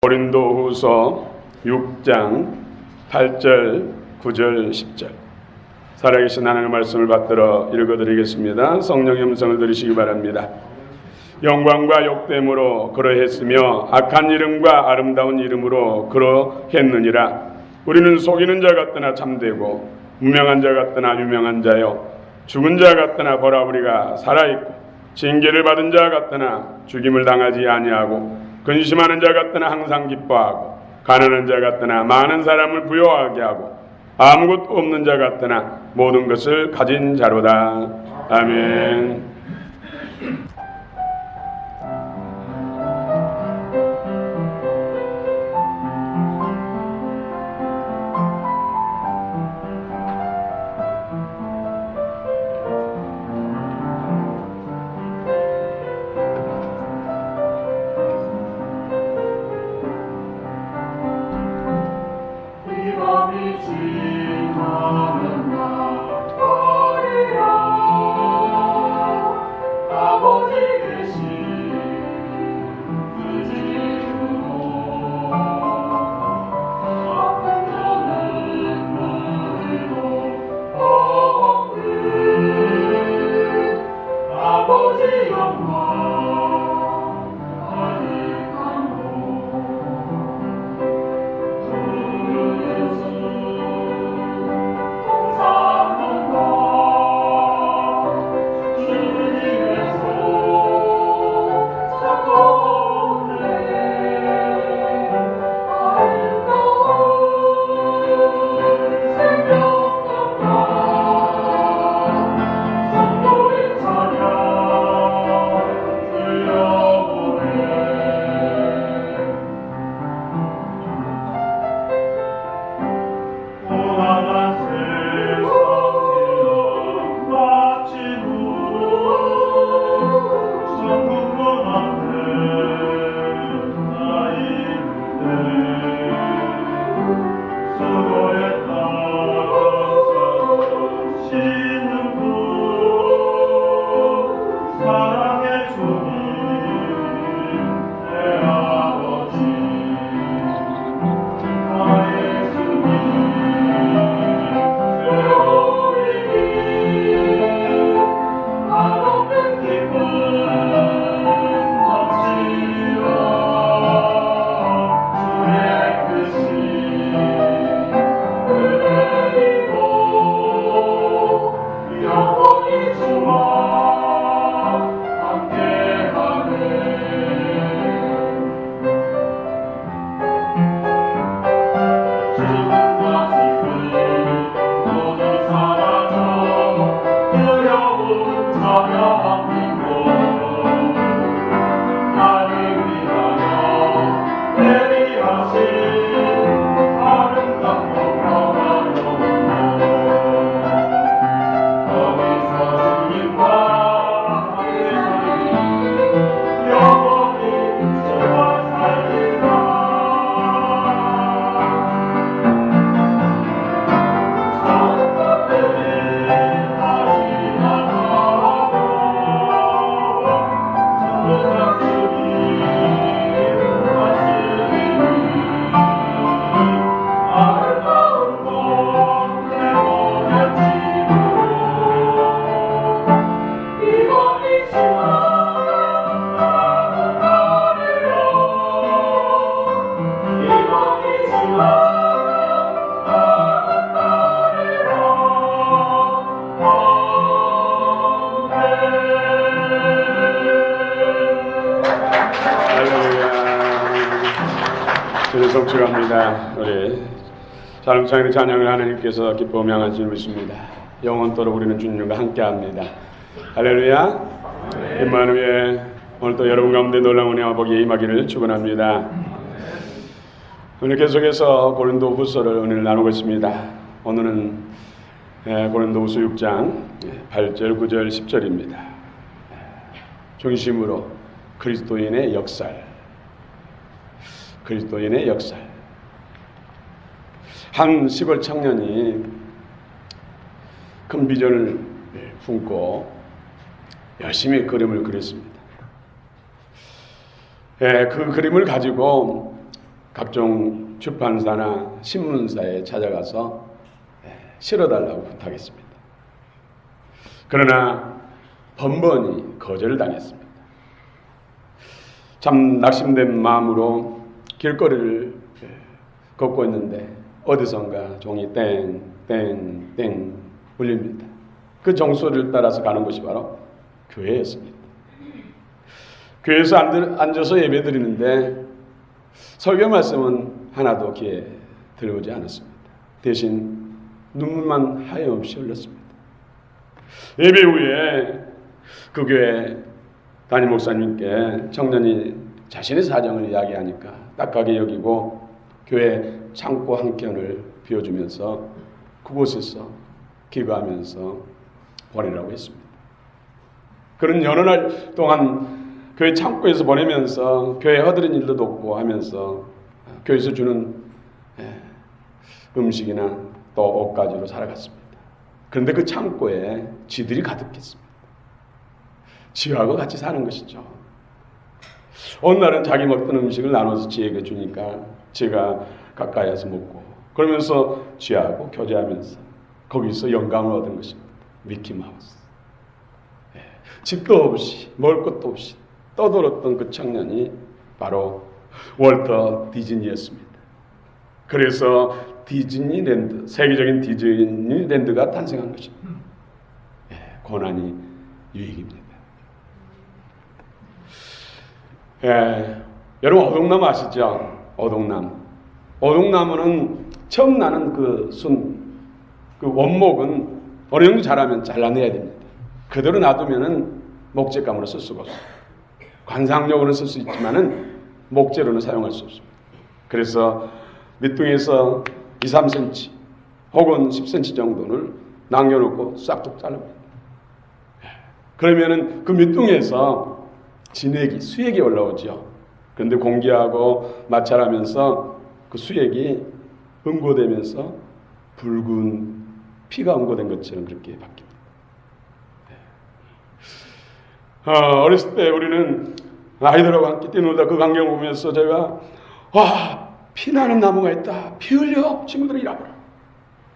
고린도후서 6장 8절, 9절, 10절 살아계신 하나님의 말씀을 받들어 읽어드리겠습니다. 성령의 음성을 들으시기 바랍니다. 영광과 욕됨으로 그러했으며 악한 이름과 아름다운 이름으로 그러했느니라. 우리는 속이는 자 같으나 참되고 무명한 자 같으나 유명한 자요 죽은 자 같으나 보라 우리가 살아있고 징계를 받은 자 같으나 죽임을 당하지 아니하고 근심하는 자 같으나 항상 기뻐하고 가난한 자 같으나 많은 사람을 부요하게 하고 아무것도 없는 자 같으나 모든 것을 가진 자로다. 아멘. 성취합니다. 우리 자랑창의 찬양을 하나님께서 기뻐하며 향하시는 것입니다. 영원토록 우리는 주님과 함께합니다. 할렐루야. 임마누엘. 오늘도 여러분 가운데 놀라운 은혜와 복이 임하기를 축원합니다. 오늘 계속해서 고린도후서를 오늘 나누고 있습니다. 오늘은 고린도후서 6장 8절, 9절, 10절입니다. 중심으로 그리스도인의 역살. 그리스도인의 역살. 한 시골 청년이 큰 비전을 품고 열심히 그림을 그렸습니다. 그 그림을 가지고 각종 출판사나 신문사에 찾아가서 실어달라고 부탁했습니다. 그러나 번번이 거절을 당했습니다. 참 낙심된 마음으로 길거리를 걷고 있는데 어디선가 종이 땡땡땡 울립니다. 그 종소리를 따라서 가는 곳이 바로 교회였습니다. 교회에서 앉아서 예배 드리는데 설교 말씀은 하나도 귀에 들어오지 않았습니다. 대신 눈물만 하염없이 흘렀습니다. 예배 후에 그 교회 담임 목사님께 청년이 자신의 사정을 이야기하니까 딱하게 여기고 교회 창고 한 켠을 비워주면서 그곳에서 기도하면서 보내라고 했습니다. 그런 여러 날 동안 교회 창고에서 보내면서 교회 허드렛 일도 돕고 하면서 교회에서 주는 음식이나 또 옷가지로 살아갔습니다. 그런데 그 창고에 쥐들이 가득했습니다. 쥐하고 같이 사는 것이죠. 어느 날은 자기 먹던 음식을 나눠서 쥐에게 주니까 쥐가 가까이에서 먹고 그러면서 쥐하고 교제하면서 거기서 영감을 얻은 것입니다. 미키마우스. 집도 없이 먹을 것도 없이 떠돌았던 그 청년이 바로 월터 디즈니였습니다. 그래서 디즈니랜드, 세계적인 디즈니랜드가 탄생한 것입니다. 고난이 유익입니다. 여러분 오동나무 아시죠? 오동나무는 처음 나는 그 원목은 어느 정도 자라면 잘라내야 됩니다. 그대로 놔두면은 목재감으로 쓸 수가 없어요. 관상용으로는 쓸 수 있지만은 목재로는 사용할 수 없습니다. 그래서 밑둥에서 2, 3cm 혹은 10cm 정도를 남겨놓고 싹둑 자릅니다. 그러면은 그 밑둥에서 진액이, 수액이 올라오죠. 그런데 공기하고 마찰하면서 그 수액이 응고되면서 붉은 피가 응고된 것처럼 그렇게 바뀝니다. 어렸을 때 우리는 아이들하고 함께 뛰놀다 그 광경을 보면서 제가 피나는 나무가 있다. 피 흘려 친구들이 일하거라.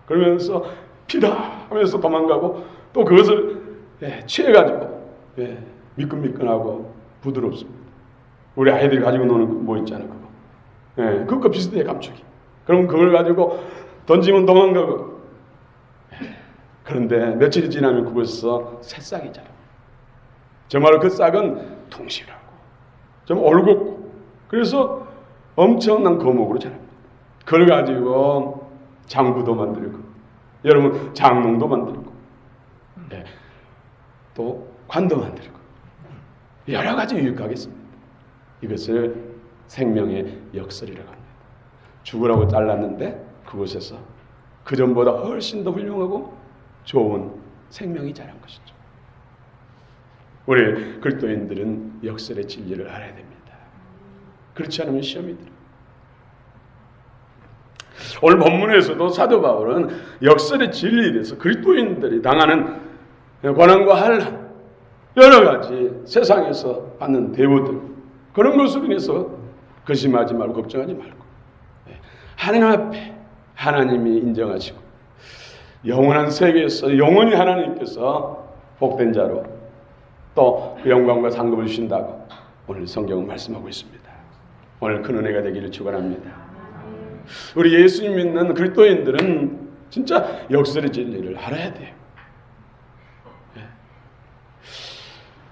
그러면서 피다 하면서 도망가고 또 그것을 취해가지고 미끈미끈하고 부드럽습니다. 우리 아이들이 가지고 노는 뭐 있잖아요. 그거. 그것과 비슷해 감촉이. 그럼 그걸 가지고 던지면 도망가고. 그런데 며칠이 지나면 그곳에서 새싹이 자랍니다. 정말 그 싹은 퉁실하고 좀 올곧고 그래서 엄청난 거목으로 자랍니다. 그걸 가지고 장구도 만들고 여러분 장롱도 만들고 또 관도 만들고 여러 가지 유익하겠습니다. 이것을 생명의 역설이라고 합니다. 죽으라고 잘랐는데 그곳에서 그전보다 훨씬 더 훌륭하고 좋은 생명이 자란 것이죠. 우리 그리스도인들은 역설의 진리를 알아야 됩니다. 그렇지 않으면 시험이 들어요. 오늘 본문에서도 사도 바울은 역설의 진리에 대해서 그리스도인들이 당하는 고난과 환난, 여러 가지 세상에서 받는 대우들 그런 것으로 인해서 거심하지 말고 걱정하지 말고 하나님 앞에 하나님이 인정하시고 영원한 세계에서 영원히 하나님께서 복된 자로 또 그 영광과 상급을 주신다고 오늘 성경은 말씀하고 있습니다. 오늘 큰 은혜가 되기를 축원합니다. 우리 예수님 믿는 그리스도인들은 진짜 역설의 진리를 알아야 돼요.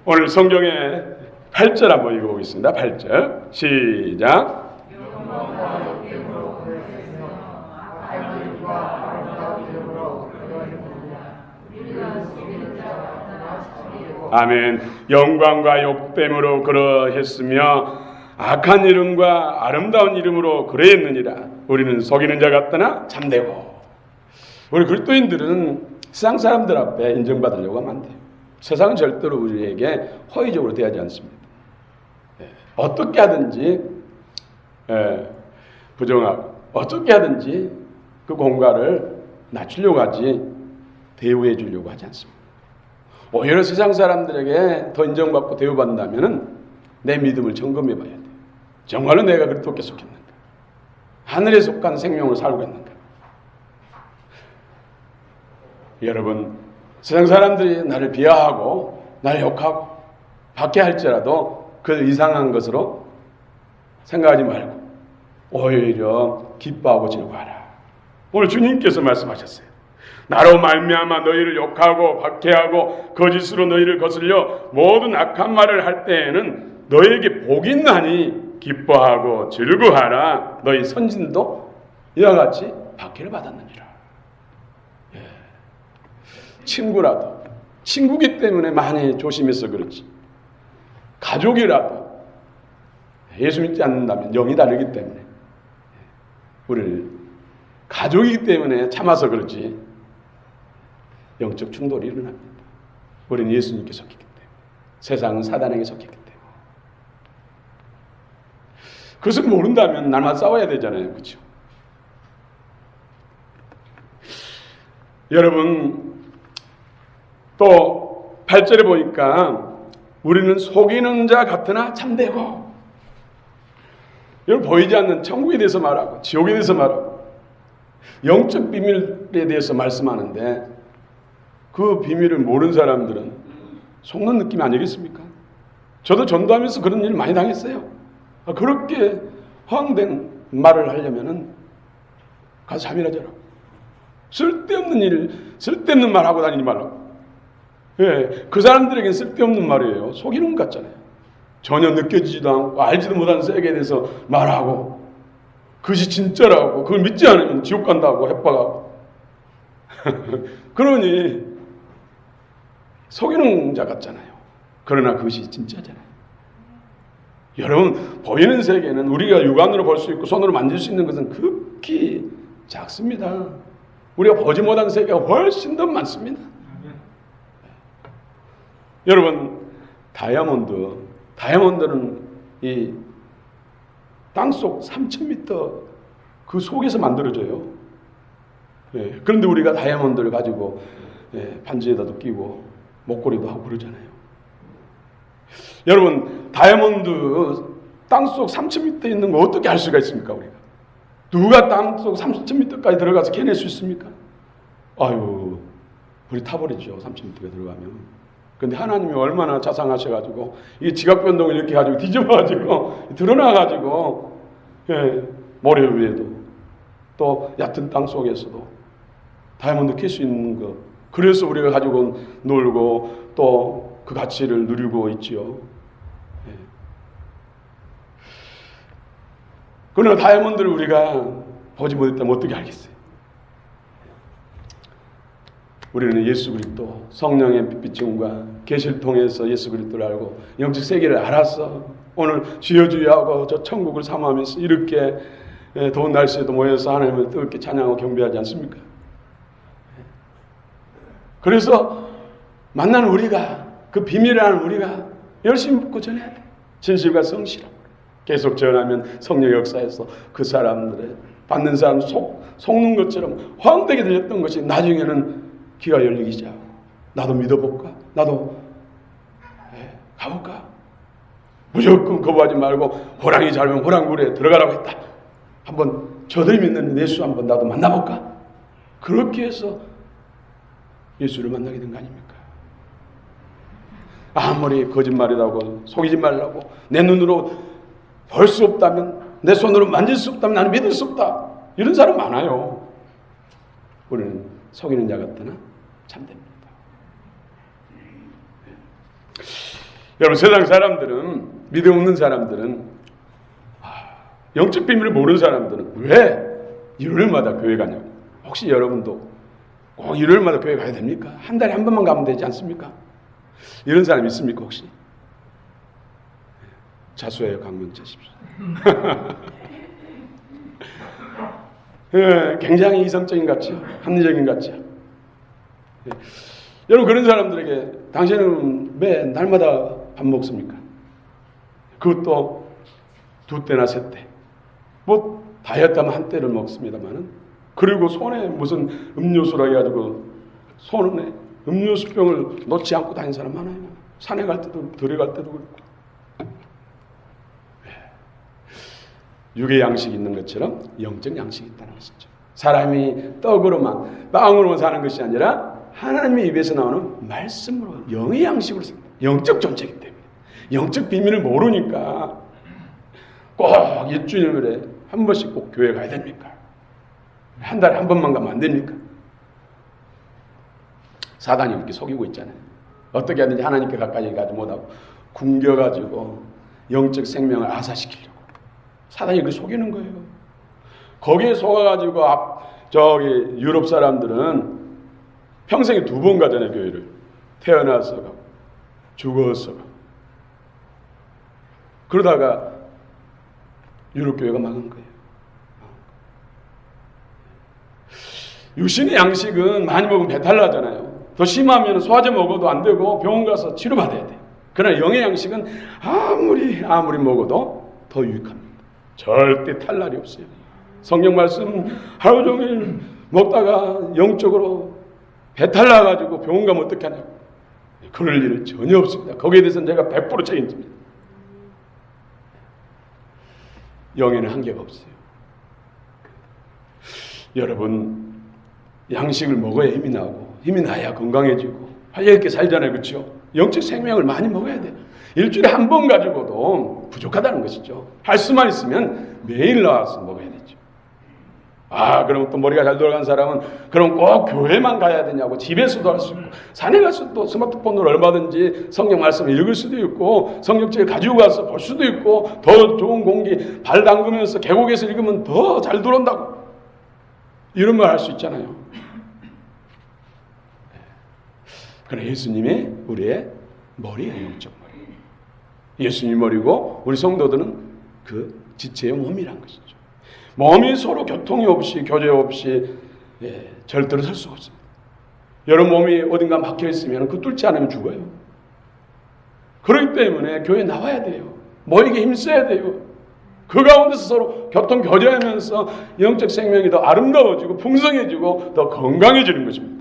오늘 성경의 8절 한번 읽어보겠습니다. 8절 시작. 아멘. 영광과 욕됨으로 그러했으며 악한 이름과 아름다운 이름으로 그러했느니라. 우리는 속이는 자 같으나 참되고. 우리 그리스도인들은 세상 사람들 앞에 인정받으려고 하면 안 돼요. 세상은 절대로 우리에게 호의적으로 대하지 않습니다. 어떻게 하든지 부정하고 어떻게 하든지 그 공과를 낮추려고 하지 대우해 주려고 하지 않습니다. 오히려 세상 사람들에게 더 인정받고 대우받는다면 내 믿음을 점검해 봐야 돼요. 정말로 내가 그리스도께 속했는가? 하늘에 속한 생명을 살고 있는가? 여러분, 세상 사람들이 나를 비하하고 나를 욕하고 박해할지라도 그 이상한 것으로 생각하지 말고 오히려 기뻐하고 즐거워하라. 오늘 주님께서 말씀하셨어요. 나로 말미암아 너희를 욕하고 박해하고 거짓으로 너희를 거슬려 모든 악한 말을 할 때에는 너희에게 복이 있나니 기뻐하고 즐거워하라. 너희 선진도 이와 같이 박해를 받았느니라. 친구라도, 친구기 때문에 많이 조심해서 그렇지, 가족이라도 예수 믿지 않는다면 영이 다르기 때문에 우리를 가족이기 때문에 참아서 그렇지 영적 충돌이 일어납니다. 우리는 예수님께 속했기 때문에, 세상은 사단에게 속했기 때문에. 그것을 모른다면 날마다 싸워야 되잖아요. 그렇죠? 여러분, 또 8절에 보니까 우리는 속이는 자 같으나 참되고, 여러분 보이지 않는 천국에 대해서 말하고 지옥에 대해서 말하고 영적 비밀에 대해서 말씀하는데 그 비밀을 모르는 사람들은 속는 느낌이 아니겠습니까? 저도 전도하면서 그런 일 많이 당했어요. 그렇게 허황된 말을 하려면은 가서 잠이라져라. 쓸데없는 일, 쓸데없는 말 하고 다니지 말라고. 예, 그 사람들에겐 쓸데없는 말이에요. 속이는 것 같잖아요. 전혀 느껴지지도 않고 알지도 못하는 세계에 대해서 말하고 그것이 진짜라고, 그걸 믿지 않으면 지옥 간다고 협박하고 그러니 속이는 자 같잖아요. 그러나 그것이 진짜잖아요. 여러분, 보이는 세계는 우리가 육안으로 볼 수 있고 손으로 만질 수 있는 것은 극히 작습니다. 우리가 보지 못한 세계가 훨씬 더 많습니다. 여러분, 다이아몬드는 이 땅속 3,000m 그 속에서 만들어져요. 예, 그런데 우리가 다이아몬드를 가지고 반지에다도 끼고 목걸이도 하고 그러잖아요. 여러분, 다이아몬드 땅속 3,000m 있는 거 어떻게 알 수가 있습니까? 우리가 누가 땅속 3,000m까지 들어가서 캐낼 수 있습니까? 아유, 우리 타버리죠. 3,000m가 들어가면. 근데 하나님이 얼마나 자상하셔가지고 이게 지각 변동을 이렇게 가지고 뒤집어가지고 드러나가지고 모래 위에도 또 얕은 땅 속에서도 다이아몬드 캘 수 있는 거. 그래서 우리가 가지고 놀고 또 그 가치를 누리고 있지요. 그러나 다이아몬드를 우리가 보지 못했다면 어떻게 알겠어요? 우리는 예수 그리스도 성령의 빛비춤과 계시를 통해서 예수 그리스도를 알고 영적 세계를 알아서 오늘 주여 주여 하고 저 천국을 사모하면서 이렇게 더운 날씨에도 모여서 하나님을 뜨겁게 찬양하고 경배하지 않습니까? 그래서 만나는 우리가, 그 비밀을 아는 우리가 열심히 묻고 전해야 돼. 진실과 성실하고 계속 전하면 성령 역사에서 그 사람들의 받는 사람 속는 것처럼 허황되게 들렸던 것이 나중에는 귀가 열리기 시작하고 나도 믿어볼까? 나도 가볼까? 무조건 거부하지 말고 호랑이 잡으면 호랑굴에 들어가라고 했다. 한번 저들이 믿는 예수 한번 나도 만나볼까? 그렇게 해서 예수를 만나게 된 거 아닙니까? 아무리 거짓말이라고 속이지 말라고 내 눈으로 볼 수 없다면, 내 손으로 만질 수 없다면 나는 믿을 수 없다. 이런 사람 많아요. 우리는 속이는 자 같으나 참됩니다. 여러분, 세상 사람들은, 믿음 없는 사람들은, 영적 비밀을 모르는 사람들은 왜 일요일마다 교회 가냐고. 혹시 여러분도 꼭 일요일마다 교회 가야 됩니까? 한 달에 한 번만 가면 되지 않습니까? 이런 사람 있습니까 혹시? 자수해요. 강문 자십시오. 굉장히 이성적인 것 같죠? 합리적인 것 같죠? 여러분, 그런 사람들에게 당신은 왜 날마다 밥 먹습니까? 그것도 2때나 3때. 뭐 다이어트 하면 1때를 먹습니다만은, 그리고 손에 무슨 음료수라 해가지고 손에 음료수병을 놓지 않고 다니는 사람 많아요. 산에 갈 때도 들에 갈 때도 그렇고. 육의 양식이 있는 것처럼 영적 양식이 있다는 것이죠. 사람이 떡으로만 빵으로만 사는 것이 아니라 하나님의 입에서 나오는 말씀으로 영의 양식으로 삽니다. 영적 존재이기 때문에. 영적 비밀을 모르니까 꼭 일주일에 한 번씩 꼭 교회 가야 됩니까? 한 달에 한 번만 가면 안 됩니까? 사단이 이렇게 속이고 있잖아요. 어떻게 하든지 하나님께 가까이 가지 못하고 굶겨가지고 영적 생명을 아사시키려고 사단이 그렇게 속이는 거예요. 거기에 속아가지고 저기 유럽 사람들은 평생에 2번 가잖아요. 교회를. 태어나서 가고 죽어서 가고. 그러다가 유럽 교회가 망한 거예요. 육신의 양식은 많이 먹으면 배탈 나잖아요. 더 심하면 소화제 먹어도 안 되고 병원 가서 치료받아야 돼. 그러나 영의 양식은 아무리 먹어도 더 유익합니다. 절대 탈날이 없어요. 성경 말씀 하루 종일 먹다가 영적으로 배탈 나가지고 병원 가면 어떻게 하냐고. 그럴 일은 전혀 없습니다. 거기에 대해서는 제가 100% 책임집니다. 영에는 한계가 없어요. 여러분, 양식을 먹어야 힘이 나고 힘이 나야 건강해지고 활력 있게 살잖아요. 그렇죠? 영적 생명을 많이 먹어야 돼요. 일주일에 한 번 가지고도 부족하다는 것이죠. 할 수만 있으면 매일 나와서 먹어야 되죠. 그럼 또 머리가 잘 돌아간 사람은 그럼 꼭 교회만 가야 되냐고 집에서도 할 수 있고 산에 가서 또 스마트폰으로 얼마든지 성경 말씀을 읽을 수도 있고 성경책을 가지고 가서 볼 수도 있고 더 좋은 공기 발 담그면서 계곡에서 읽으면 더 잘 들어온다고 이런 말 할 수 있잖아요. 그러나 예수님이 우리의 머리예요. 영적 머리. 예수님 머리고 우리 성도들은 그 지체의 몸이란 것이죠. 몸이 서로 교통이 없이 교제 없이 절대로 살 수가 없습니다. 여러분 몸이 어딘가 막혀 있으면 그 뚫지 않으면 죽어요. 그렇기 때문에 교회에 나와야 돼요. 모이게 힘써야 돼요. 그 가운데서 서로 교통 교제하면서 영적 생명이 더 아름다워지고 풍성해지고 더 건강해지는 것입니다.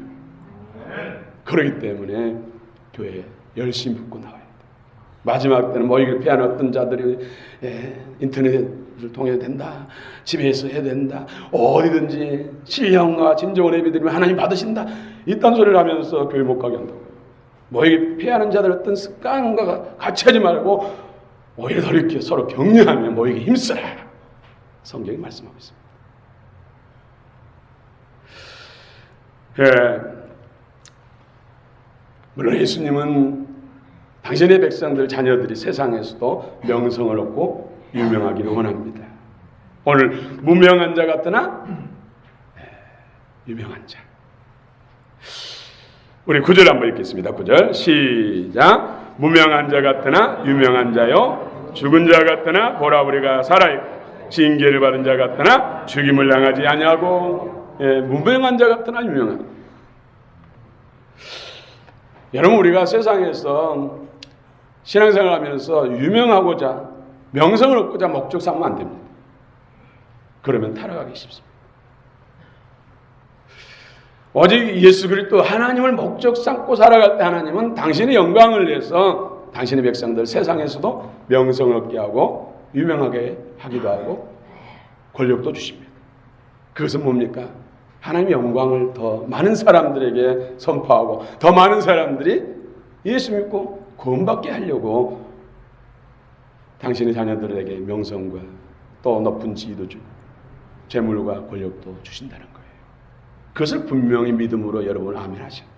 그렇기 때문에 교회에 열심히 붙고 나와야 돼요. 마지막 때는 모이기를 피한 어떤 자들이 인터넷을 통해야 된다. 집에서 해야 된다. 어디든지 신령과 진정한 예배드리면 하나님 받으신다. 이딴 소리를 하면서 교회 못 가게 한다고요. 모이기 피하는 자들 어떤 습관과 같이 하지 말고 오히려 더 이렇게 서로 격려하며 모이기 힘쓰라. 성경이 말씀하고 있습니다. 물론 예수님은 당신의 백성들, 자녀들이 세상에서도 명성을 얻고 유명하기를 원합니다. 오늘 무명한 자 같으나 유명한 자. 우리 9절 한번 읽겠습니다. 9절 시작. 무명한 자 같으나 유명한 자요 죽은 자 같으나 보라 우리가 살아있고 징계를 받은 자 같으나 죽임을 당하지 아니하고 무명한 자 같으나 유명한. 여러분 우리가 세상에서 신앙생활 하면서 유명하고자 명성을 얻고자 목적 삼으면 안 됩니다. 그러면 타락하기 쉽습니다. 오직 예수 그리스도 하나님을 목적 삼고 살아갈 때 하나님은 당신의 영광을 위해서 당신의 백성들 세상에서도 명성을 얻게 하고 유명하게 하기도 하고 권력도 주십니다. 그것은 뭡니까? 하나님의 영광을 더 많은 사람들에게 선포하고 더 많은 사람들이 예수 믿고 구원받게 하려고 당신의 자녀들에게 명성과 또 높은 지위도 주고 재물과 권력도 주신다는 거예요. 그것을 분명히 믿음으로 여러분 아멘 하셔야 돼요.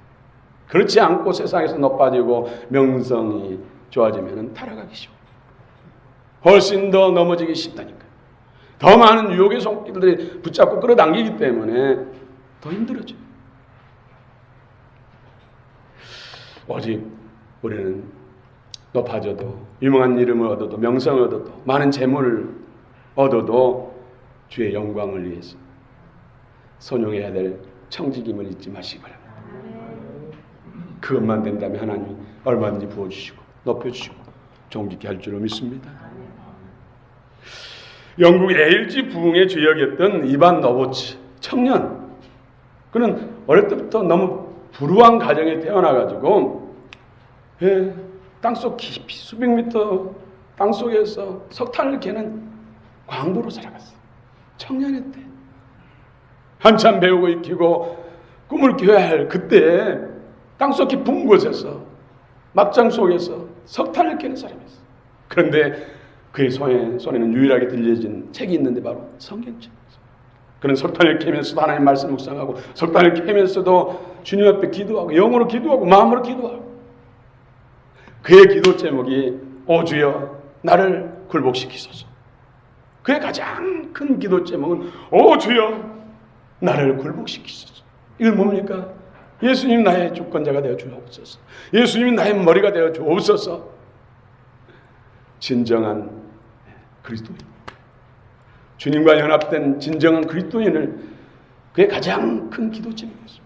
그렇지 않고 세상에서 높아지고 명성이 좋아지면 타락하기 쉬워요. 훨씬 더 넘어지기 쉽다니까요. 더 많은 유혹의 손길들이 붙잡고 끌어당기기 때문에 더 힘들어져요. 오직 우리는 높아져도 유명한 이름을 얻어도 명성을 얻어도 많은 재물을 얻어도 주의 영광을 위해서 선용해야 될 청지김을 잊지 마시기 바랍니다. 그것만 된다면 하나님이 얼마든지 부어주시고 높여주시고 존귀케 할 줄로 믿습니다. 영국 에일지 부흥의 주역이었던 이반 노보츠 청년, 그는 어릴 때부터 너무 불우한 가정에 태어나가지고 땅속 깊이 수백 미터 땅속에서 석탄을 캐는 광부로 살아갔어. 청년의 때. 한참 배우고 익히고 꿈을 뀌어야 할 그때 땅속 깊은 곳에서 막장 속에서 석탄을 깨는 사람이었어. 그런데 그의 손에는 유일하게 들려진 책이 있는데 바로 성경책. 그런 석탄을 캐면서도 하나님 말씀 묵상하고 석탄을 캐면서도 주님 앞에 기도하고 영으로 기도하고 마음으로 기도하고 그의 기도 제목이 오 주여 나를 굴복시키소서. 그의 가장 큰 기도 제목은 오 주여 나를 굴복시키소서. 이건 뭡니까? 예수님 나의 주권자가 되어 주옵소서. 예수님이 나의 머리가 되어 주옵소서. 진정한 그리스도인, 주님과 연합된 진정한 그리스도인을 그의 가장 큰 기도 제목이었습니다.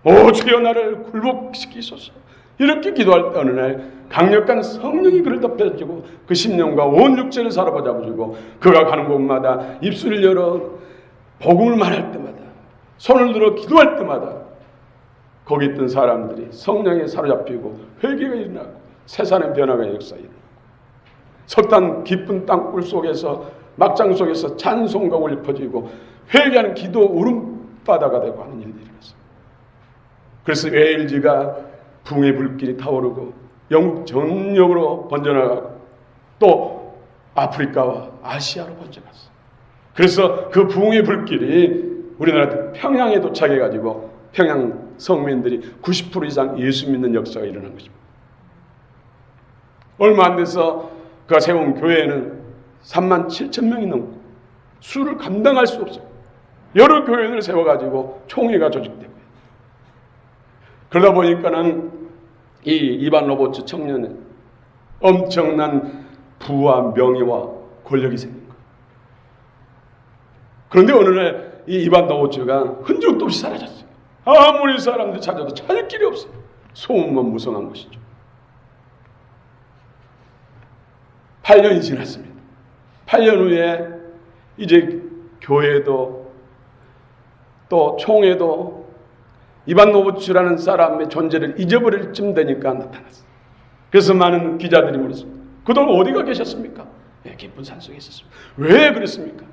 오 주여 나를 굴복시키소서. 이렇게 기도할 때 어느 날 강력한 성령이 그를 덮여주고 그 심령과 온 육체를 사로잡아주고 그가 가는 곳마다 입술을 열어 복음을 말할 때마다 손을 들어 기도할 때마다 거기 있던 사람들이 성령에 사로잡히고 회개가 일어나고 세상의 변화가 역사에 일어나고 석탄 깊은 땅굴 속에서 막장 속에서 찬송가 울려 퍼지고 회개하는 기도 울음바다가 되고 하는 일들이 일어났습니다. 그래서 웨일즈가 붕의 불길이 타오르고 영국 전역으로 번져나가고 또 아프리카와 아시아로 번져갔어. 그래서 그 붕의 불길이 우리나라 평양에 도착해가지고 평양 성민들이 90% 이상 예수 믿는 역사가 일어난 것입니다. 얼마 안 돼서 그가 세운 교회에는 3만 7천 명이 넘고 수를 감당할 수 없어요. 여러 교회를 세워가지고 총회가 조직되고 그러다 보니까는 이 이반 로버츠 청년은 엄청난 부와 명예와 권력이 생긴 거예요. 그런데 어느 날 이 이반 로버츠가 흔적도 없이 사라졌어요. 아무리 사람들이 찾아도 찾을 길이 없어요. 소문만 무성한 것이죠. 8년이 지났습니다. 8년 후에 이제 교회도 또 총회도 이반 로버츠라는 사람의 존재를 잊어버릴 쯤 되니까 나타났어요. 그래서 많은 기자들이 물었습니다. 그동안 어디가 계셨습니까? 네, 깊은 산속에 있었습니다. 왜 그랬습니까?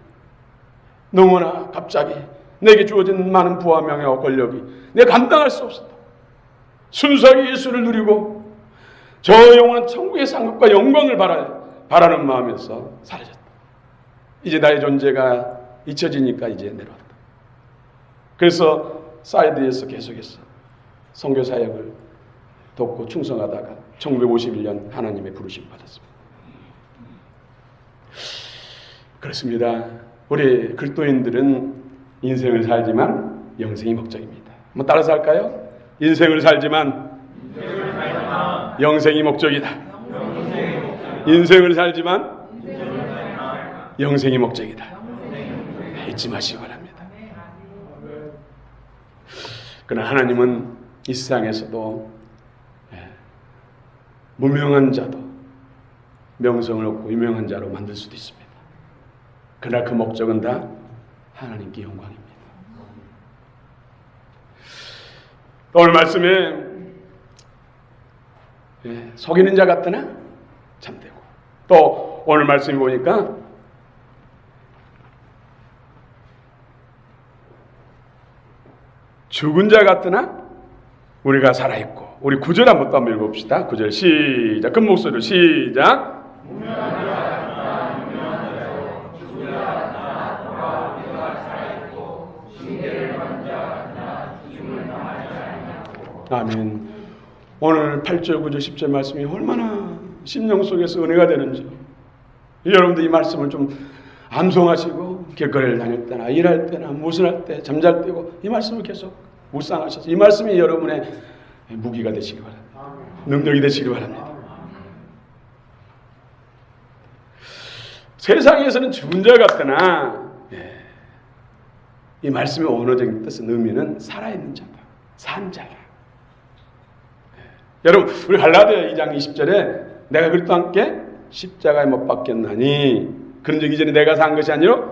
너무나 갑자기 내게 주어진 많은 부와 명예와 권력이 내가 감당할 수 없었다. 순수하게 예수를 누리고 저 영원한 천국의 상급과 영광을 바라는 마음에서 사라졌다. 이제 나의 존재가 잊혀지니까 이제 내려왔다. 그래서 사이드에서 계속해서 선교 사역을 돕고 충성하다가 1951년 하나님의 부르심 받았습니다. 그렇습니다. 우리 그리스도인들은 인생을 살지만 영생이 목적입니다. 한번 따라서 할까요? 인생을 살지만 영생이 목적이다. 인생을 살지만 영생이 목적이다. 잊지 마시기 바랍니다. 그러나 하나님은 이 세상에서도 무명한 자도 명성을 얻고 유명한 자로 만들 수도 있습니다. 그러나 그 목적은 다 하나님께 영광입니다. 오늘 말씀에 속이는 자 같으나 참되고 또 오늘 말씀에 보니까 죽은 자 같으나 우리가 살아있고 우리 9절 한번 또 한번 읽어봅시다. 9절 시작. 큰 목소리로 시작. 아멘. 오늘 8절, 9절, 10절 말씀이 얼마나 심령 속에서 은혜가 되는지 여러분들 이 말씀을 좀 암송하시고 길거리를 다닐 때나 일할 때나 무슨 할 때 잠잘 때고 이 말씀을 계속 묵상하셔서 이 말씀이 여러분의 무기가 되시기 바랍니다. 능력이 되시기 바랍니다. 세상에서는 죽은 자 같으나 이 말씀의 언어적인 뜻은 의미는 살아있는 자다. 산 자다. 여러분 우리 갈라디아 2장 20절에 내가 그리스도와 함께 십자가에 못 박혔나니 그런 적 이전에 내가 산 것이 아니라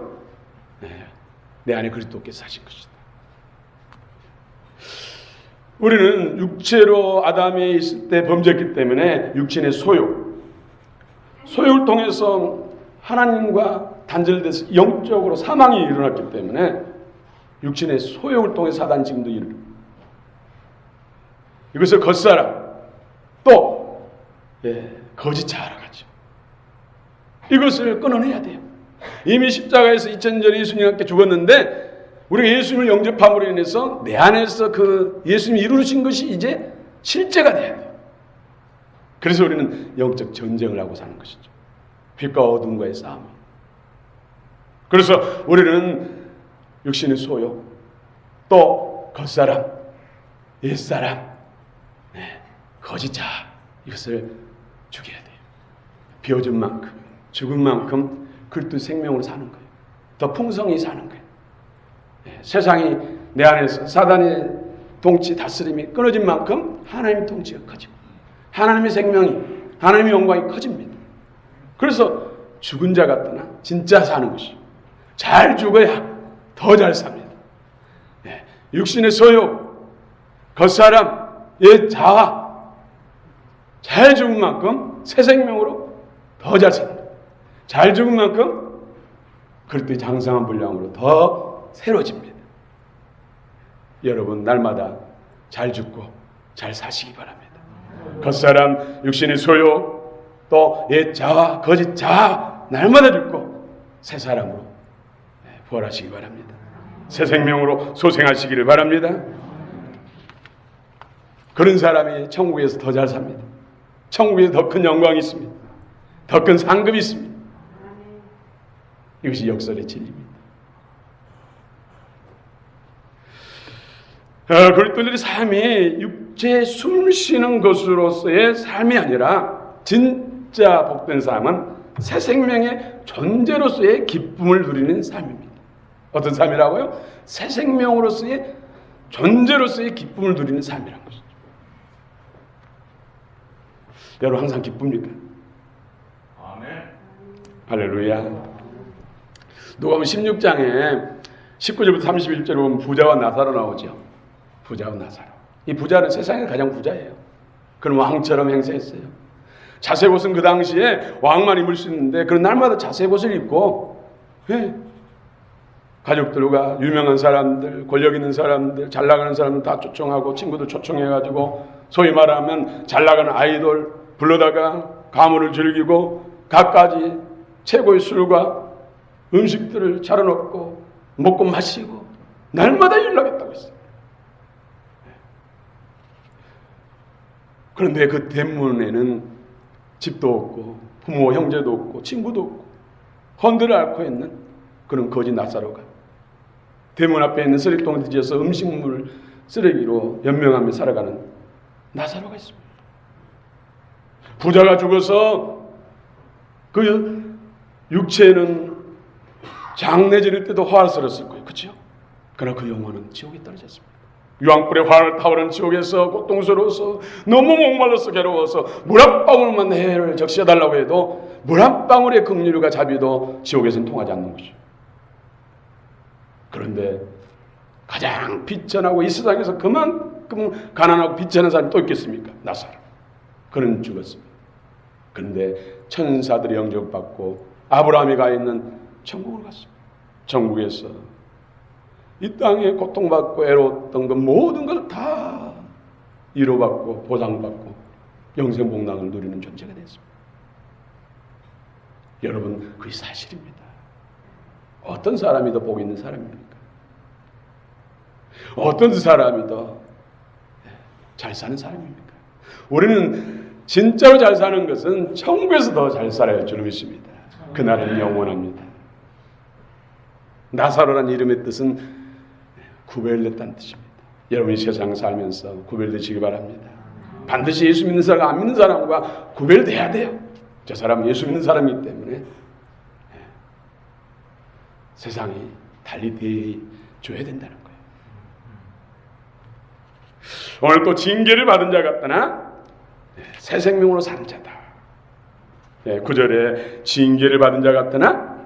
내 안에 그리스도께서 사신 것이다. 우리는 육체로 아담에 있을 때 범죄했기 때문에 육신의 소욕을 통해서 하나님과 단절돼서 영적으로 사망이 일어났기 때문에 육신의 소욕을 통해 사단 지금도 이루고 이것을 겉사람 또 거짓 자아라 가죠. 이것을 끊어내야 돼요. 이미 십자가에서 2000년 전에 예수님과 함께 죽었는데 우리가 예수님을 영접함으로 인해서 내 안에서 그 예수님이 이루신 것이 이제 실제가 돼야 돼요. 그래서 우리는 영적 전쟁을 하고 사는 것이죠. 빛과 어둠과의 싸움. 그래서 우리는 육신의 소욕, 또 겉사람, 옛사람, 거짓 자아 이것을 죽여야 돼요. 비워준 만큼, 죽은 만큼 그리스도 생명으로 사는 거예요. 더 풍성히 사는 거예요. 세상이 내 안에서 사단의 통치, 다스림이 끊어진 만큼 하나님의 통치가 커지고 하나님의 생명이, 하나님의 영광이 커집니다. 그래서 죽은 자 같으나 진짜 사는 것이요. 잘 죽어야 더 잘 삽니다. 육신의 소욕, 겉사람, 옛 자아 잘 죽은 만큼 새 생명으로 더 잘 삽니다. 잘 죽은 만큼 그리스도의 장성한 분량으로 더 새로워집니다. 여러분 날마다 잘 죽고 잘 사시기 바랍니다. 겉사람, 육신의 소욕, 또 옛 자아, 거짓 자아 날마다 죽고 새 사람으로 부활하시기 바랍니다. 새 생명으로 소생하시기를 바랍니다. 그런 사람이 천국에서 더 잘 삽니다. 천국에서 더 큰 영광이 있습니다. 더 큰 상급이 있습니다. 이것이 역설의 진리입니다. 그리스도인들의 삶이 육체에 숨 쉬는 것으로서의 삶이 아니라 진짜 복된 삶은 새 생명의 존재로서의 기쁨을 누리는 삶입니다. 어떤 삶이라고요? 새 생명으로서의 존재로서의 기쁨을 누리는 삶이라는 것이죠. 여러분 항상 기쁩니까? 아멘. 할렐루야. 누가복음 16장에 19절부터 31절에 보면 부자와 나사로 나오죠. 부자와 나사로. 이 부자는 세상에 가장 부자예요. 그는 왕처럼 행세했어요. 자색옷은 그 당시에 왕만 입을 수 있는데 그런 날마다 자색옷을 입고 가족들과 유명한 사람들, 권력 있는 사람들, 잘 나가는 사람들 다 초청하고 친구들 초청해가지고 소위 말하면 잘 나가는 아이돌 불러다가 가문을 즐기고 갖가지 최고의 술과 음식들을 차려놓고 먹고 마시고 날마다 일나겠다고 했어요. 그런데 그 대문에는 집도 없고 부모 형제도 없고 친구도 없고 헌들을 앓고 있는 그런 거지 나사로가 대문 앞에 있는 쓰레기통을 뒤져서 음식물 쓰레기로 연명하며 살아가는 나사로가 있습니다. 부자가 죽어서 그 육체는 장례 지낼 때도 화스러웠을 거예요. 그렇죠? 그러나 그 영혼은 지옥에 떨어졌습니다. 유황불에 화를 타오르는 지옥에서 고통스러워서 너무 목말라서 괴로워서 물 한 방울만 해를 적시해달라고 해도 물 한 방울의 긍휼과 자비도 지옥에서는 통하지 않는 것이죠. 그런데 가장 비천하고 이 세상에서 그만큼 가난하고 비천한 사람이 또 있겠습니까? 나사로. 그는 죽었습니다. 그런데 천사들이 영접받고 아브라함이 가 있는 천국으로 갔습니다. 천국에서 이 땅에 고통받고 애로웠던 그 모든 걸 다 위로받고 보상받고 영생복락을 누리는 존재가 됐습니다. 여러분 그게 사실입니다. 어떤 사람이 더 복 있는 사람입니까? 어떤 사람이 더 잘 사는 사람입니까? 우리는 진짜로 잘 사는 것은 천국에서 더 잘 살아야 할 줄 믿습니다. 그날은 영원합니다. 나사로란 이름의 뜻은 구별됐다는 뜻입니다. 여러분이 세상 살면서 구별되시기 바랍니다. 반드시 예수 믿는 사람과 안 믿는 사람과 구별돼야 돼요. 저 사람은 예수 믿는 사람이기 때문에 세상이 달리 대해줘야 된다는 거예요. 오늘 또 징계를 받은 자 같다나 새 생명으로 사는 자다. 9절에 징계를 받은 자 같다나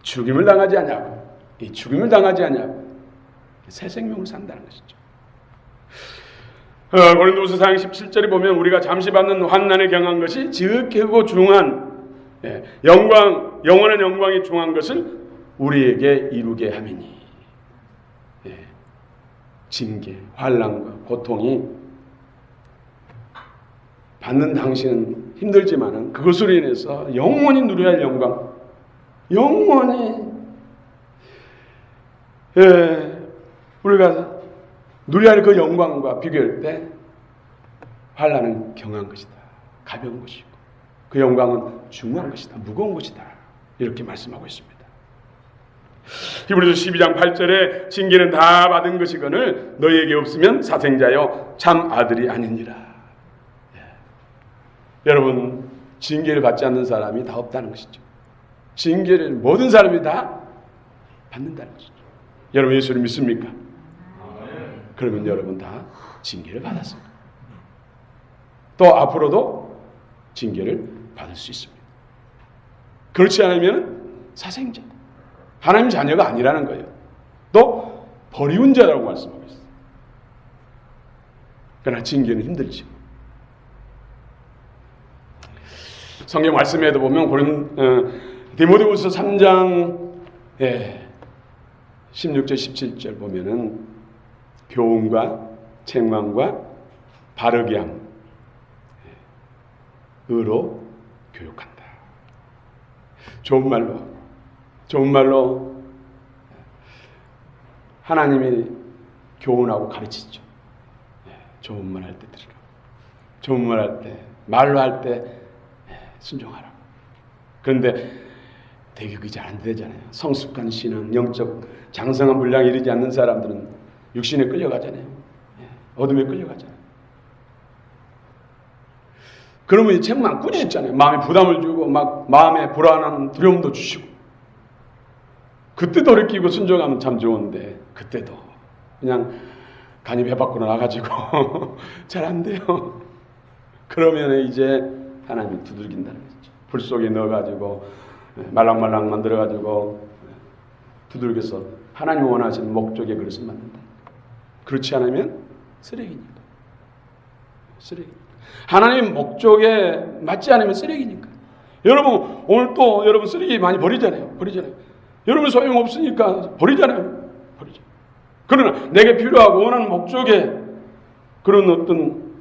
죽임을 당하지 않냐고. 이 죽임을 당하지 않냐고. 새 생명으로 산다는 것이죠. 고린도후서 4장 17절에 보면 우리가 잠시 받는 환난에 경한 것이 지극히 크고 중한 영원한 영광이 중한 것을 우리에게 이루게 함이니. 징계, 환난과 고통이 받는 당신은 힘들지만은 그것으로 인해서 영원히 누려야 할 영광, 영원히 우리가 누려야 할 그 영광과 비교할 때 환난은 경한 것이다, 가벼운 것이고 그 영광은 중요한 것이다, 무거운 것이다, 이렇게 말씀하고 있습니다. 히브리서 12장 8절에 징계는 다 받은 것이거늘 너희에게 없으면 사생자여 참 아들이 아니니라. 여러분, 징계를 받지 않는 사람이 다 없다는 것이죠. 징계를 모든 사람이 다 받는다는 것이죠. 여러분 예수를 믿습니까? 그러면 여러분 다 징계를 받았습니다. 또 앞으로도 징계를 받을 수 있습니다. 그렇지 않으면 사생자, 하나님 자녀가 아니라는 거예요. 또 버리운 자라고 말씀하고 있어요. 그러나 징계는 힘들지. 성경 말씀에도 보면 디모데후서 3장 16절 17절 보면은 교훈과 책망과 바르게 함, 의로 교육한다. 좋은 말로 하나님이 교훈하고 가르치죠. 좋은 말 할 때 들으라. 좋은 말 할 때, 말로 할 때 순종하라. 그런데 되게 그게 잘 안 되잖아요. 성숙한 신앙, 영적 장성한 분량에 이르지 않는 사람들은 육신에 끌려가잖아요. 어둠에 끌려가잖아요. 그러면 이 책만 꾸짖잖아요. 마음에 부담을 주고 막 마음에 불안한 두려움도 주시고. 그때 돌이키고 순종하면 참 좋은데 그때도 그냥 간이 배 밖으로 나가지고 잘 안 돼요. 그러면 이제 하나님이 두들긴다는 거죠. 불 속에 넣어가지고 말랑말랑 만들어가지고 두들겨서 하나님이 원하시는 목적에 그릇을 만든다. 그렇지 않으면 쓰레기니까. 하나님 목적에 맞지 않으면 쓰레기니까. 여러분 오늘 또 여러분 쓰레기 많이 버리잖아요. 여러분 소용없으니까 버리잖아요. 그러나 내게 필요하고 원하는 목적에 그런 어떤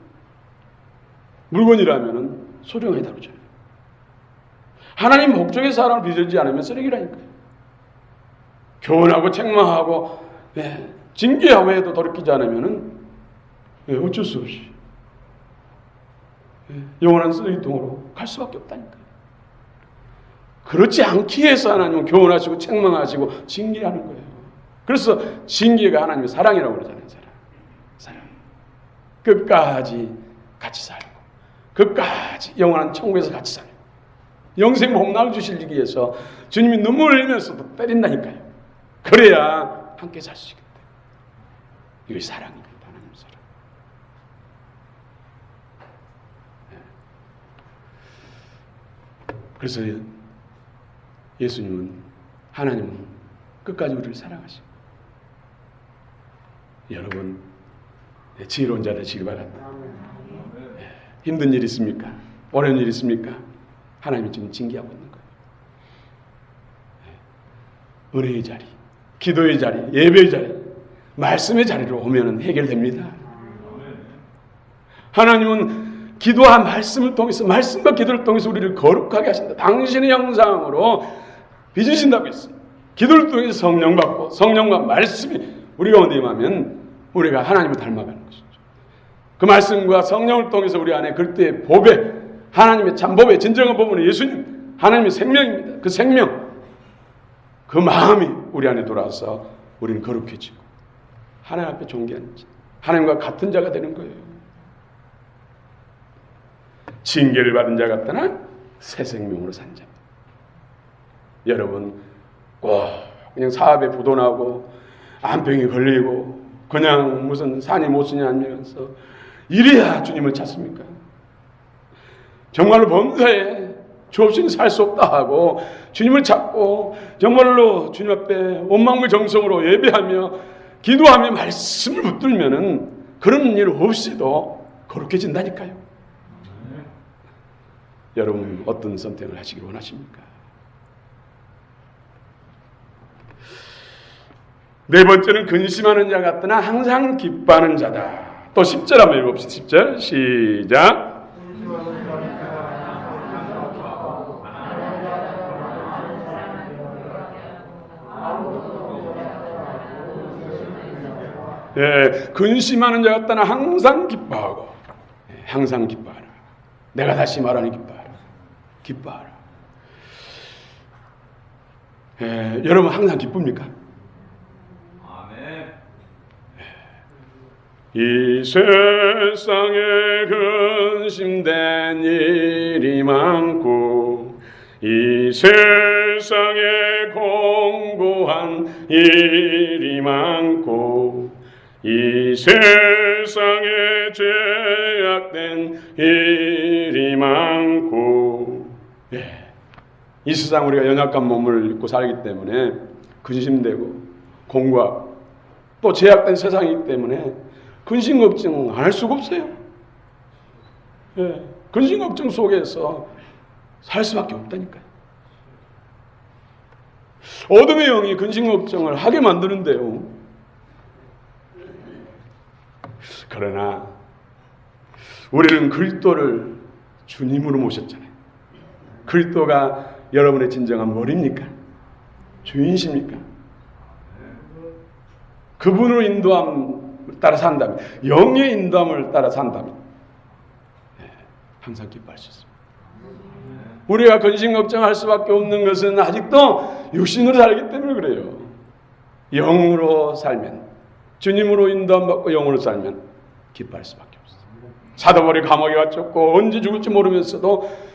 물건이라면 소중하게 다루잖아요. 하나님 목적의 사람을 비들지 않으면 쓰레기라니까요. 교훈하고 책망하고 징계하고 해도 돌이키지 않으면 어쩔 수 없이 영원한 쓰레기통으로 갈 수밖에 없다니까요. 그렇지 않기 위해서 하나님은 교훈하시고 책망하시고 징계하는 거예요. 그래서 징계가 하나님의 사랑이라고 그러잖아요. 사랑. 끝까지 같이 살고 끝까지 영원한 천국에서 같이 살고 영생 복락을 주시기 위해서 주님이 눈물을 흘리면서도 때린다니까요. 그래야 함께 살 수 있겠다. 이것이 사랑입니다. 하나님 사랑. 그래서 예수님은 하나님은 끝까지 우리를 사랑하시고 여러분 지혜로운 자 되시기 바랍니다. 힘든 일 있습니까? 어려운 일 있습니까? 하나님이 지금 징계하고 있는 거예요. 은혜의 자리, 기도의 자리, 예배의 자리, 말씀의 자리로 오면 해결됩니다. 하나님은 기도와 말씀을 통해서, 말씀과 기도를 통해서 우리를 거룩하게 하신다. 당신의 형상으로 빚으신다고 했어요. 기도를 통해서 성령 받고 성령과 말씀이 우리 가운데 임하면 우리가 하나님을 닮아가는 것이죠. 그 말씀과 성령을 통해서 우리 안에 그때의 법에, 하나님의 참법의 진정한 법은 예수님, 하나님의 생명입니다. 그 생명, 그 마음이 우리 안에 돌아와서 우리는 거룩해지고 하나님 앞에 존귀한 자, 하나님과 같은 자가 되는 거예요. 징계를 받은 자 같다나 새 생명으로 산 자. 여러분 꼭 그냥 사업에 부도나고 암병이 걸리고 그냥 무슨 산이 못 쓰냐 하면서 이래야 주님을 찾습니까? 정말로 범사에 주 없이는 살 수 없다 하고 주님을 찾고 정말로 주님 앞에 온마음과 정성으로 예배하며 기도하며 말씀을 붙들면은 그런 일 없이도 거룩해진다니까요. 여러분 어떤 선택을 하시길 원하십니까? 네 번째는 근심하는 자 같으나 항상 기뻐하는 자다. 또 10절 한번 읽어봅시다. 10절 시작. 근심하는 자 같다나 항상 기뻐하고, 항상 기뻐하라. 내가 다시 말하니 기뻐하라. 기뻐하라. 여러분 항상 기쁩니까? 아멘. 이 세상에 근심된 일이 많고, 이 세상에 공고한 일이 많고, 이 세상에 죄악된 일이 많고, 이 세상 우리가 연약한 몸을 입고 살기 때문에 근심되고 공고하고 또 죄악된 세상이기 때문에 근심 걱정 안 할 수가 없어요. 근심 걱정 속에서 살 수밖에 없다니까요. 어둠의 영이 근심 걱정을 하게 만드는데요. 그러나 우리는 그리스도를 주님으로 모셨잖아요. 그리스도가 여러분의 진정한 머리입니까? 주인이십니까? 그분으로 인도함을 따라 산다면, 영의 인도함을 따라 산다면 항상 기뻐할 수 있습니다. 우리가 근심 걱정할 수밖에 없는 것은 아직도 육신으로 살기 때문에 그래요. 영으로 살면, 주님으로 인도함 받고 영으로 살면 기뻐할 수밖에 없어요. 사도 바울이 감옥에 갇혔고 언제 죽을지 모르면서도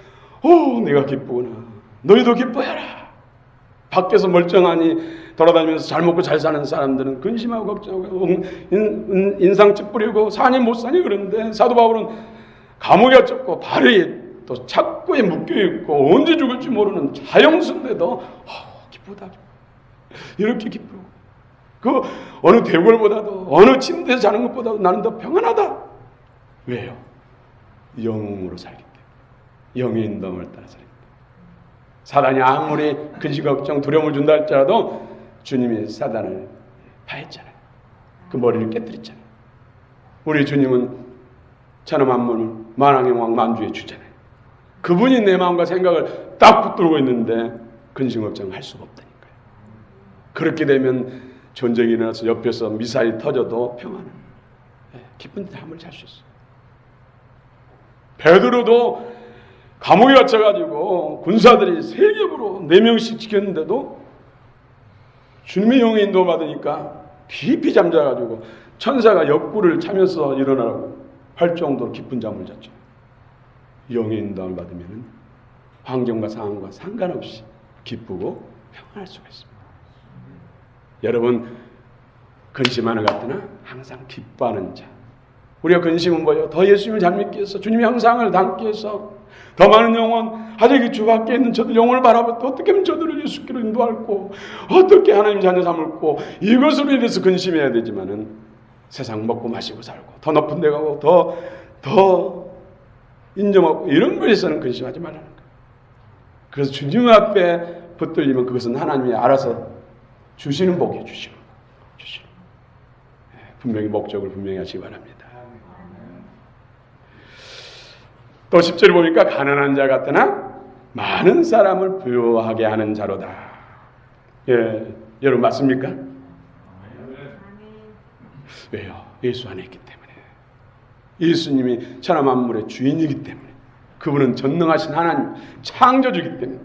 내가 기쁘구나. 너희도 기뻐해라. 밖에서 멀쩡하니 돌아다니면서 잘 먹고 잘 사는 사람들은 근심하고 걱정하고 인상 찌푸리고 사니 못 사니 그러는데, 사도 바울은 감옥에 갇혔고 발이 또 착고에 묶여있고 언제 죽을지 모르는 자영수인데도 기쁘다. 이렇게 기쁘고, 그 어느 대궐보다도 어느 침대에서 자는 것보다도 나는 더 평안하다. 왜요? 영으로 살기 때문에. 영의 인도함을 따라 살기 때문에. 사단이 아무리 근심 걱정 두려움을 준다 할지라도 주님이 사단을 파했잖아요. 그 머리를 깨뜨렸잖아요. 우리 주님은 천하 만물을 만왕의 왕 만주의 주잖아요. 그분이 내 마음과 생각을 딱 붙들고 있는데 근심 걱정을 할 수가 없다니까요. 그렇게 되면 전쟁이 일어나서 옆에서 미사일이 터져도 평안은 기쁜 잠을 잘 수 있어요. 베드로도 감옥에 갇혀가지고 군사들이 세 겹으로 4명씩 지켰는데도 주님의 영의 인도 받으니까 깊이 잠자가지고 천사가 옆구를 차면서 일어나라고 할 정도로 깊은 잠을 잤죠. 영의 인도를 받으면 환경과 상황과 상관없이 기쁘고 평안할 수가 있습니다. 여러분, 근심하는 것 같으나 항상 기뻐하는 자. 우리가 근심은 뭐예요? 더 예수님을 잘 믿기 위해서, 주님의 형상을 담기 위해서, 더 많은 영혼, 아직 주 밖에 있는 저들 영혼을 바라볼 때 어떻게 하면 저들을 예수께로 인도할고, 어떻게 하나님 자녀 삼을고, 이것으로 인해서 근심해야 되지만은 세상 먹고 마시고 살고 더 높은 데 가고 더 인정하고 이런 거에서는 근심하지 말라는 거예요. 그래서 주님 앞에 붙들리면 그것은 하나님이 알아서 주시는 복이에요. 주시는 분명히 목적을 분명히 하시기 바랍니다. 또 10절을 보니까 가난한 자 같으나 많은 사람을 부유하게 하는 자로다. 여러분 맞습니까? 왜요? 예수 안에 있기 때문에. 예수님이 천하 만물의 주인이기 때문에. 그분은 전능하신 하나님, 창조주이기 때문에.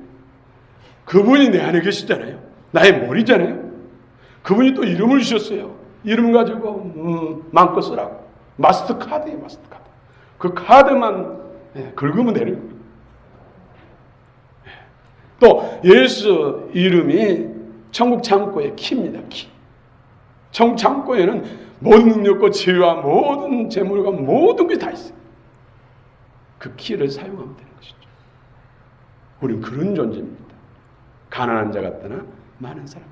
그분이 내 안에 계시잖아요. 나의 머리잖아요. 그분이 또 이름을 주셨어요. 이름 가지고 마음껏 쓰라고. 마스터카드예요. 마스터카드. 그 카드만 긁으면 되는 거예요. 또 예수 이름이 천국 창고의 키입니다. 키. 천국 창고에는 모든 능력과 지혜와 모든 재물과 모든 게 다 있어요. 그 키를 사용하면 되는 것이죠. 우리는 그런 존재입니다. 가난한 자 같다나 많은 사람.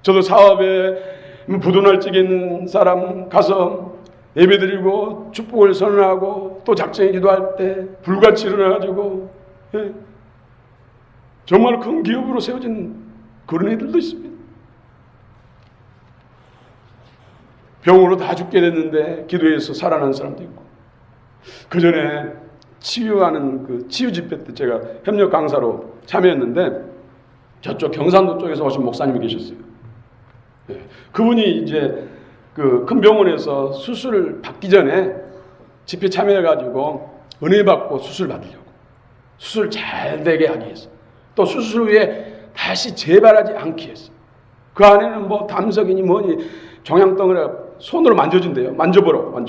저도 사업에 부도날찍이 있는 사람 가서 예배드리고 축복을 선언하고 또 작정에 기도할 때 불같이 일어나가지고 정말 큰 기업으로 세워진 그런 애들도 있습니다. 병으로 다 죽게 됐는데 기도해서 살아난 사람도 있고, 그 전에 치유하는 그 치유 집회 때 제가 협력 강사로 참여했는데 저쪽 경상도 쪽에서 오신 목사님이 계셨어요. 그분이 이제 그 큰 병원에서 수술을 받기 전에 집회 참여해가지고 은혜 받고 수술 받으려고, 수술 잘 되게 하기 위해서, 또 수술 후에 다시 재발하지 않기 위해서, 그 안에는 뭐 담석이니 뭐니 종양덩어리가 손으로 만져준대요. 만져보라고.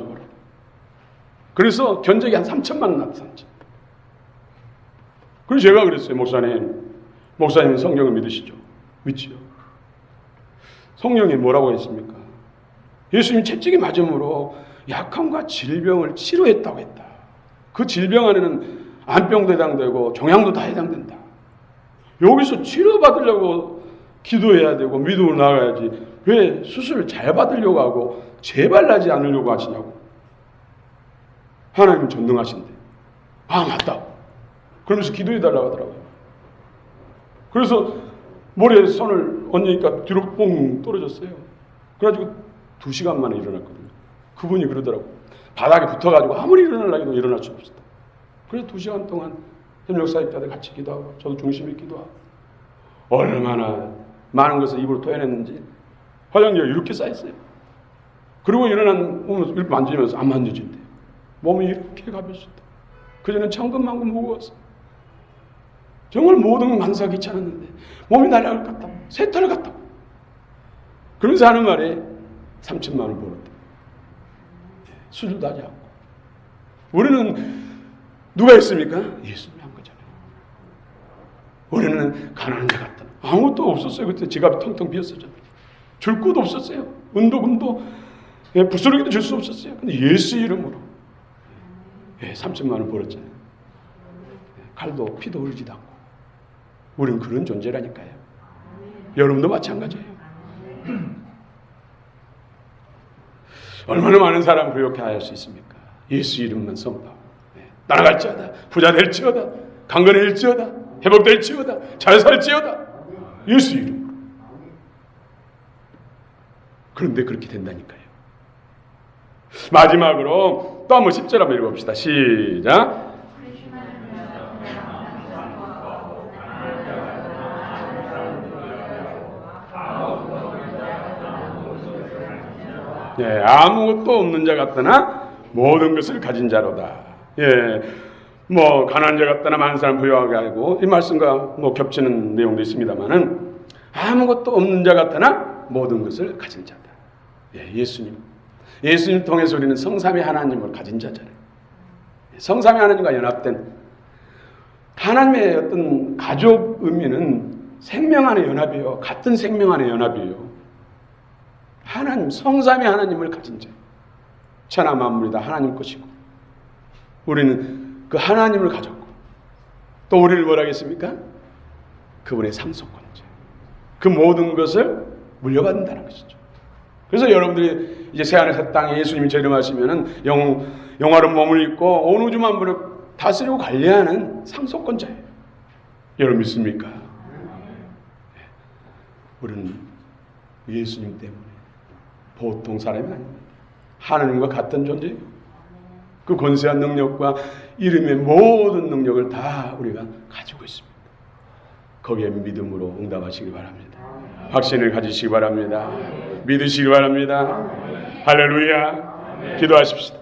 그래서 견적이 한 3천만 원 나왔었지. 그래서 제가 그랬어요. 목사님은 성경을 믿으시죠? 믿지요. 성경에 뭐라고 했습니까? 예수님이 채찍이 맞음으로 약함과 질병을 치료했다고 했다. 그 질병 안에는 안병도 해당되고 종양도 다 해당된다. 여기서 치료받으려고 기도해야 되고 믿음으로 나가야지 왜 수술을 잘 받으려고 하고 재발나지 않으려고 하시냐고. 하나님은 전능하신데. 아, 맞다. 그러면서 기도해달라고 하더라고요. 그래서 머리에 손을 얹으니까 뒤로 뽕 떨어졌어요. 그래가지고 2시간 만에 일어났거든요. 그분이 그러더라고요. 바닥에 붙어가지고 아무리 일어나려고 해도 일어날 수 없었다. 그래서 2시간 동안 협력사역자들 같이 기도하고 저도 중심에 기도하고, 얼마나 많은 것을 입으로 토해냈는지 화장지가 이렇게 쌓였어요. 그리고 일어난 몸을 이렇게 만지면서 안 만져진대요. 몸이 이렇게 가벼웠다. 그전엔 천근만근 무거웠어. 정말 모든 만사 귀찮았는데 몸이 날아갈 것 같다. 새털 같다. 그러면서 하는 말에 3천만 원 벌었다. 수술도 하지 않고. 우리는 누가 했습니까? 예수님이 한 거잖아요. 우리는 가난한 자 같다. 아무것도 없었어요. 그때 지갑이 텅텅 비었었잖아요. 줄 것도 없었어요. 은도 금도 부스러기도 줄 수 없었어요. 근데 예수 이름으로 3천만 원 벌었잖아요. 칼도 피도 흘리지도 않고. 우리는 그런 존재라니까요. 여러분도 마찬가지예요. 얼마나 많은 사람 그렇게 할 수 있습니까? 예수 이름만 선포하고 날아갈지어다, 부자 될지어다, 강건해질지어다, 회복될지어다, 잘 살지어다. 예수 이름. 그런데 그렇게 된다니까요. 마지막으로 또 한번 10절 한번 읽어봅시다. 시작. 아무것도 없는 자 같더나 모든 것을 가진 자로다. 뭐 가난한 자 같더나 많은 사람 부유하게 하고, 이 말씀과 뭐 겹치는 내용도 있습니다만은 아무것도 없는 자 같더나 모든 것을 가진 자다. 예수님 통해서 우리는 성삼위 하나님을 가진 자잖아요. 성삼위 하나님과 연합된 하나님의 어떤 가족 의미는 생명 안의 연합이에요. 같은 생명 안의 연합이에요. 하나님, 성삼위 하나님을 가진 자. 천하 만물이 다 하나님 것이고, 우리는 그 하나님을 가졌고, 또 우리를 뭐라 하겠습니까? 그분의 상속권자. 그 모든 것을 물려받는다는 것이죠. 그래서 여러분들이 이제 새하늘 새 땅에 예수님이 재림하시면은 영화로운 몸을 입고 온 우주 만물을 다스리고 관리하는 상속권자예요. 여러분 믿습니까? 우리는 예수님 때문에 보통 사람이 아닙니다. 하나님과 같은 존재예요. 그 권세한 능력과 이름의 모든 능력을 다 우리가 가지고 있습니다. 거기에 믿음으로 응답하시기 바랍니다. 확신을 가지시기 바랍니다. 믿으시기 바랍니다. 할렐루야. 기도하십시다.